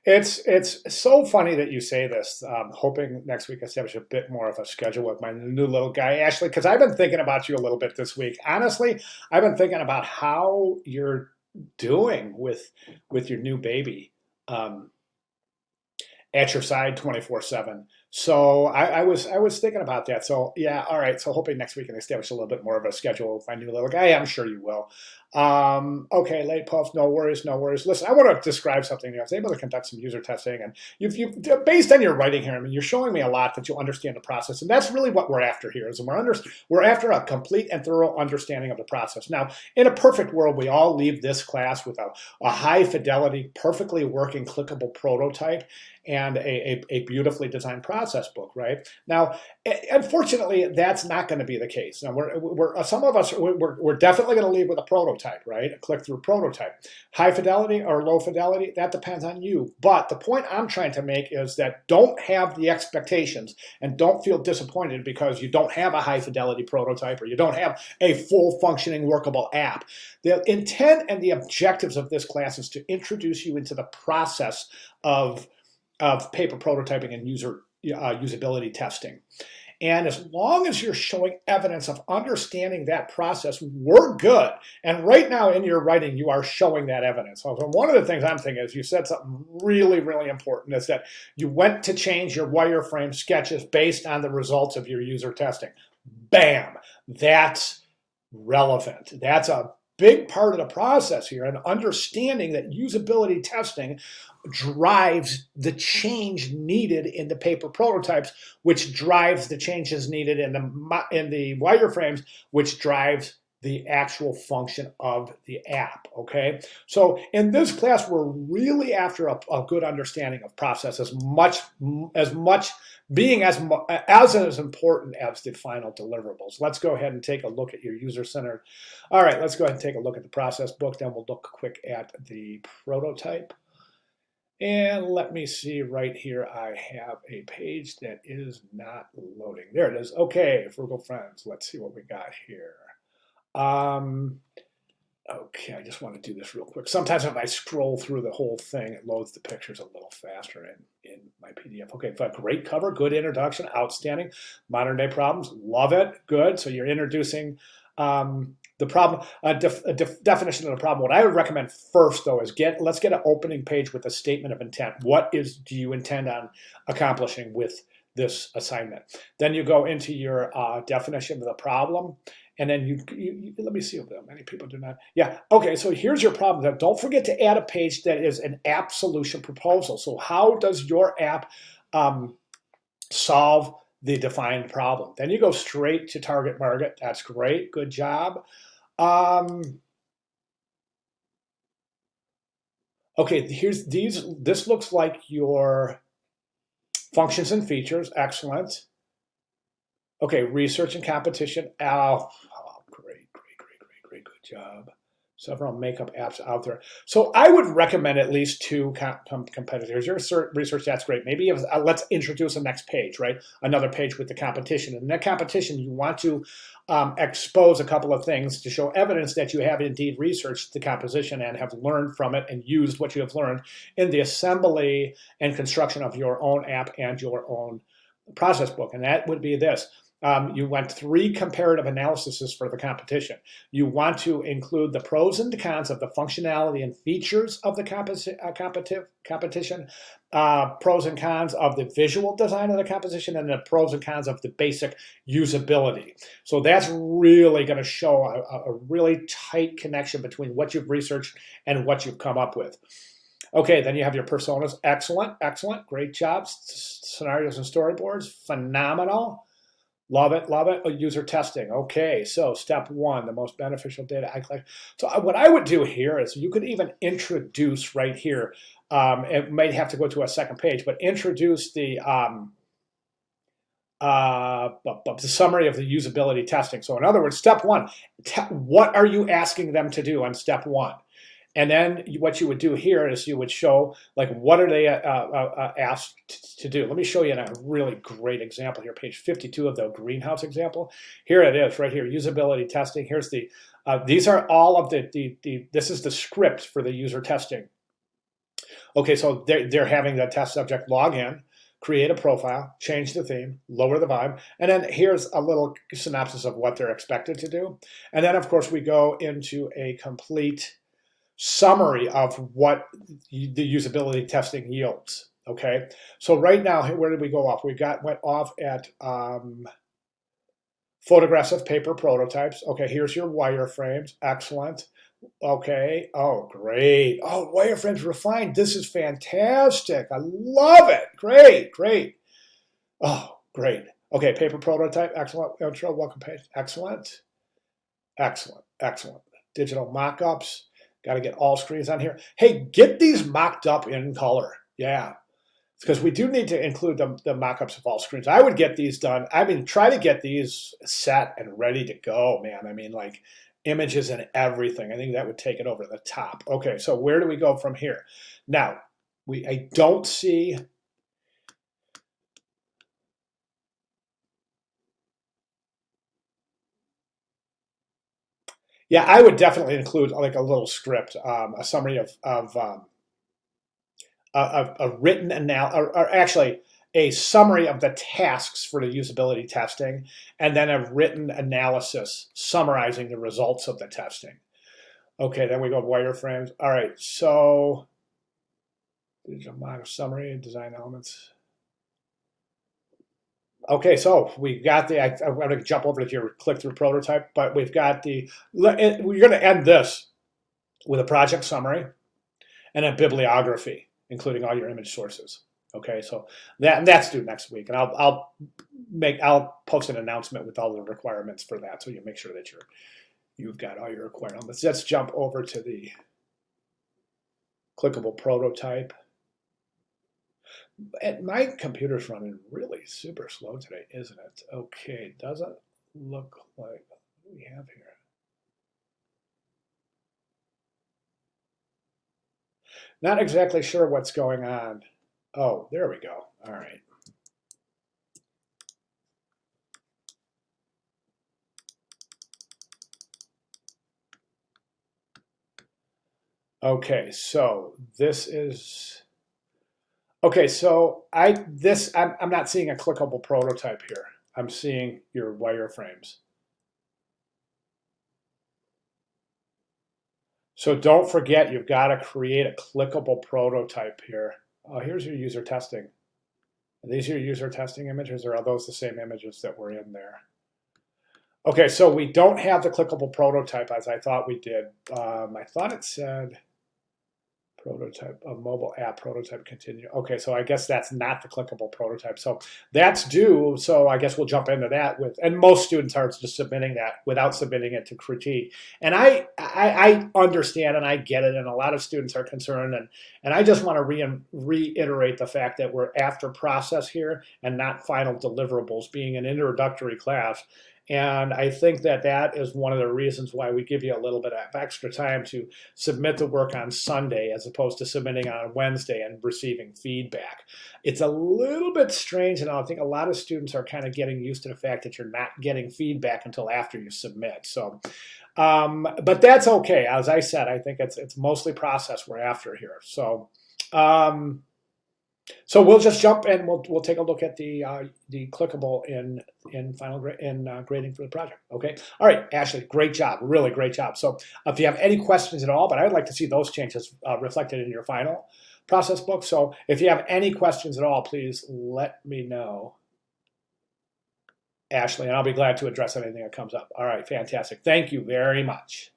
It's so funny that you say this. Hoping next week I establish a bit more of a schedule with my new little guy, Ashley, because I've been thinking about you a little bit this week. Honestly, I've been thinking about how you're doing with your new baby. Um, at your side 24/7. So I was thinking about that. So yeah, all right. So hoping next week can establish a little bit more of a schedule with my new little guy. I'm sure you will. Okay, late puff, no worries, no worries. Listen, I want to describe something. I was able to conduct some user testing, and based on your writing here, I mean, you're showing me a lot that you understand the process, and that's really what we're after here. Is we're after a complete and thorough understanding of the process. Now, in a perfect world, we all leave this class with a high fidelity, perfectly working, clickable prototype and a beautifully designed process book, right? Now, unfortunately, that's not going to be the case. Now, some of us, we're definitely going to leave with a prototype, right? A click-through prototype. High fidelity or low fidelity, that depends on you. But the point I'm trying to make is that don't have the expectations and don't feel disappointed because you don't have a high fidelity prototype or you don't have a full functioning workable app. The intent and the objectives of this class is to introduce you into the process of paper prototyping and usability testing. And as long as you're showing evidence of understanding that process, we're good. And right now in your writing, you are showing that evidence. So one of the things I'm thinking is you said something really, really important is that you went to change your wireframe sketches based on the results of your user testing. Bam! That's relevant. That's a big part of the process here, and understanding that usability testing drives the change needed in the paper prototypes, which drives the changes needed in the wireframes, which drives the actual function of the app. Okay, so in this class, we're really after a good understanding of process as much being as important as the final deliverables. Let's go ahead and take a look at your user-centered. All right, let's go ahead and take a look at the process book. Then we'll look quick at the prototype. And let me see right here, I have a page that is not loading. There it is. Okay, Frugal Friends, let's see what we got here. Okay, I just want to do this real quick. Sometimes if I scroll through the whole thing, it loads the pictures a little faster in my PDF. Okay, but great cover, good introduction, outstanding. Modern day problems, love it, good. So you're introducing the problem, definition of the problem. What I would recommend first, though, is let's get an opening page with a statement of intent. What do you intend on accomplishing with this assignment? Then you go into your definition of the problem. And then you let me see if many people do not. Yeah, okay, so here's your problem. Now, don't forget to add a page that is an app solution proposal. So how does your app solve the defined problem? Then you go straight to target market. That's great, good job. Okay, this looks like your functions and features, excellent. Okay, research and competition. Great, good job. Several makeup apps out there. So I would recommend at least two competitors. Your research, that's great. Maybe let's introduce a next page, right? Another page with the competition. And in that competition, you want to expose a couple of things to show evidence that you have indeed researched the composition and have learned from it and used what you have learned in the assembly and construction of your own app and your own process book. And that would be this. You want 3 comparative analyses for the competition. You want to include the pros and the cons of the functionality and features of the competition, pros and cons of the visual design of the composition, and the pros and cons of the basic usability. So that's really going to show a really tight connection between what you've researched and what you've come up with. Okay, then you have your personas. Excellent, excellent, great job. Scenarios and storyboards, phenomenal. Love it, love it. User testing. Okay, so step 1, the most beneficial data I collect. So what I would do here is you could even introduce right here. It might have to go to a second page, but introduce the summary of the usability testing. So in other words, step 1, what are you asking them to do on step 1? And then what you would do here is you would show, like, what are they asked to do? Let me show you a really great example here, page 52 of the greenhouse example. Here it is, right here, usability testing. Here's these are all of this is the script for the user testing. Okay, so they're having the test subject log in, create a profile, change the theme, lower the vibe, and then here's a little synopsis of what they're expected to do. And then, of course, we go into a complete summary of what the usability testing yields. Okay, so right now, where did we go off? We went off at photographs of paper prototypes. Okay, here's your wireframes. Excellent. Okay. Oh, great. Oh, wireframes refined. This is fantastic. I love it. Great, great. Oh, great. Okay, paper prototype. Excellent. Intro, welcome page. Excellent. Excellent. Excellent. Digital mock-ups. Got to get all screens on here. Hey, get these mocked up in color. Yeah. Because we do need to include the mock-ups of all screens. I would get these done. I mean, try to get these set and ready to go, man. I mean, like images and everything. I think that would take it over the top. Okay, so where do we go from here? Now, I don't see... Yeah, I would definitely include like a little script, a summary of a written or actually a summary of the tasks for the usability testing, and then a written analysis summarizing the results of the testing. Okay, then we go wireframes. All right, so digital model summary, design elements. Okay, so we got the, I'm going to jump over to your click-through prototype, but we've got the, we're going to end this with a project summary and a bibliography, including all your image sources. Okay, so that's due next week, and I'll post an announcement with all the requirements for that, so you make sure that you've got all your requirements. Let's jump over to the clickable prototype. And my computer's running really super slow today, isn't it? Okay, doesn't look like what do we have here. Not exactly sure what's going on. Oh, there we go. All right. Okay, so this is, okay, so I'm not seeing a clickable prototype here. I'm seeing your wireframes. So don't forget, you've got to create a clickable prototype here. Oh, here's your user testing. Are these your user testing images, or are those the same images that were in there? Okay, so we don't have the clickable prototype as I thought we did. I thought it said prototype, a mobile app prototype continue. Okay, so I guess that's not the clickable prototype. So that's due. So I guess we'll jump into that with, and most students are just submitting that without submitting it to critique. And I understand and I get it, and a lot of students are concerned, and I just want to reiterate the fact that we're after process here and not final deliverables, being an introductory class. And I think that is one of the reasons why we give you a little bit of extra time to submit the work on Sunday as opposed to submitting on Wednesday and receiving feedback. It's a little bit strange, and I think a lot of students are kind of getting used to the fact that you're not getting feedback until after you submit. So, but that's okay. As I said, I think it's mostly process we're after here. So. So we'll just jump and we'll take a look at the clickable in final grading for the project. Okay. All right, Ashley, great job, really great job. So if you have any questions at all, but I'd like to see those changes reflected in your final process book. So if you have any questions at all, please let me know, Ashley, and I'll be glad to address anything that comes up. All right, fantastic. Thank you very much.